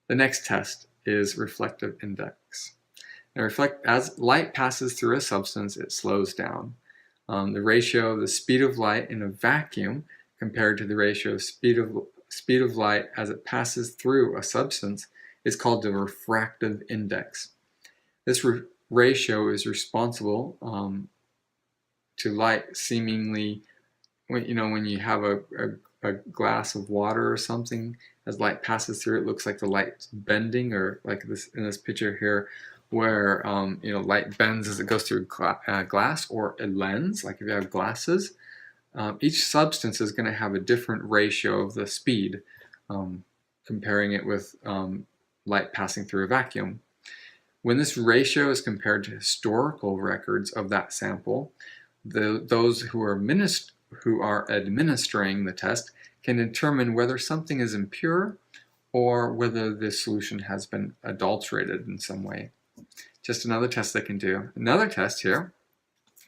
The next test is reflective index. Now, as light passes through a substance, it slows down. The ratio of the speed of light in a vacuum compared to the ratio of speed of light as it passes through a substance is called the refractive index. This ratio is responsible to light seemingly, when you have a glass of water or something, as light passes through, it looks like the light's bending, or like this in this picture here, where light bends as it goes through glass or a lens, like if you have glasses. Each substance is going to have a different ratio of the speed, comparing it with light passing through a vacuum. When this ratio is compared to historical records of that sample, those who are administering the test can determine whether something is impure or whether the solution has been adulterated in some way. Just another test they can do. Another test here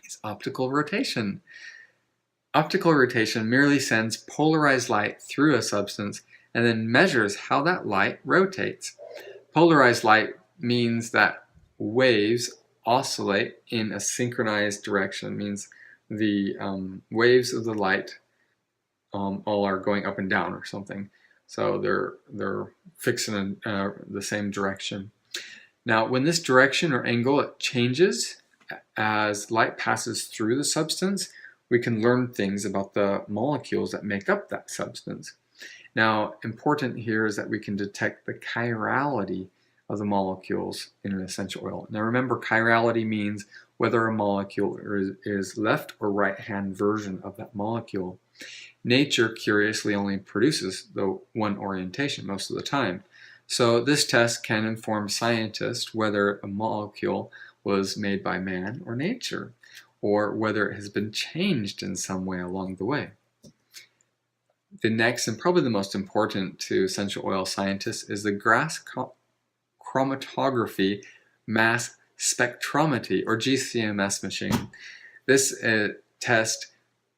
is optical rotation. Optical rotation merely sends polarized light through a substance and then measures how that light rotates. Polarized light means that waves oscillate in a synchronized direction. It means the waves of the light all are going up and down or something. So they're fixed in the same direction. Now, when this direction or angle changes as light passes through the substance, we can learn things about the molecules that make up that substance. Now, important here is that we can detect the chirality of the molecules in an essential oil. Now remember, chirality means whether a molecule is left or right hand version of that molecule. Nature curiously only produces the one orientation most of the time. So this test can inform scientists whether a molecule was made by man or nature, or whether it has been changed in some way along the way. The next, and probably the most important to essential oil scientists, is the gas chromatography mass spectrometry, or GCMS machine. This test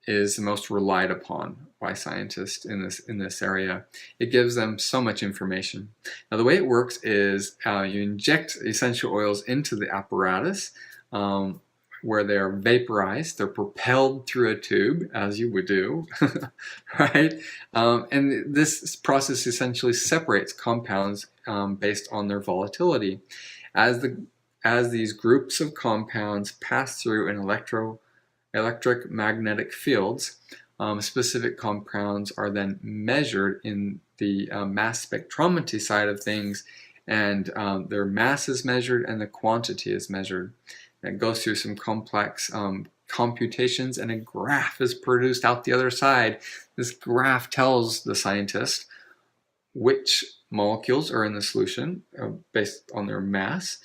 is the most relied upon by scientists in this area. It gives them so much information. Now the way it works is you inject essential oils into the apparatus where they are vaporized. They're propelled through a tube, as you would do, right? And this process essentially separates compounds based on their volatility. As these groups of compounds pass through an electromagnetic fields, specific compounds are then measured in the mass spectrometry side of things, and their mass is measured and the quantity is measured. It goes through some complex computations, and a graph is produced out the other side. This graph tells the scientist which molecules are in the solution based on their mass,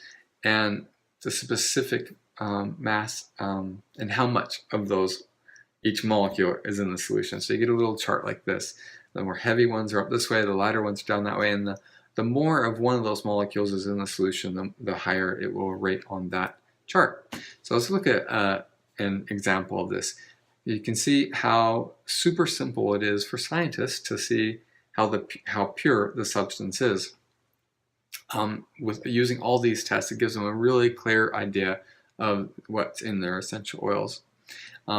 and the specific mass and how much of those each molecule is in the solution. So you get a little chart like this. The more heavy ones are up this way, the lighter ones down that way, and the more of one of those molecules is in the solution, the higher it will rate on that chart. So let's look at an example of this. You can see how super simple it is for scientists to see how pure the substance is. With using all these tests, it gives them a really clear idea of what's in their essential oils.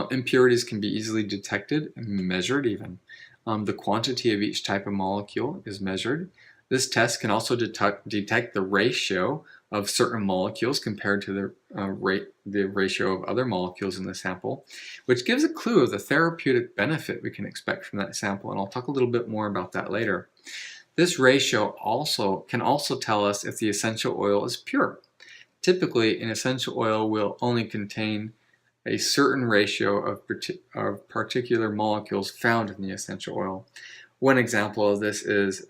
Impurities can be easily detected and measured even. The quantity of each type of molecule is measured. This test can also detect the ratio of certain molecules compared to the ratio of other molecules in the sample, which gives a clue of the therapeutic benefit we can expect from that sample, and I'll talk a little bit more about that later. This ratio can also tell us if the essential oil is pure. Typically, an essential oil will only contain a certain ratio of particular molecules found in the essential oil. One example of this is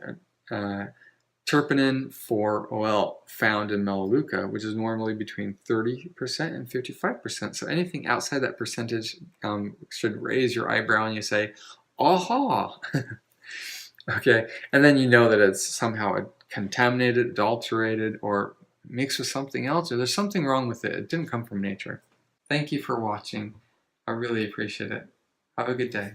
terpenin 4-OL found in Melaleuca, which is normally between 30% and 55%. So anything outside that percentage should raise your eyebrow and you say, aha! Okay, and then you know that it's somehow contaminated, adulterated, or mixed with something else, or there's something wrong with it. It didn't come from nature. Thank you for watching. I really appreciate it. Have a good day.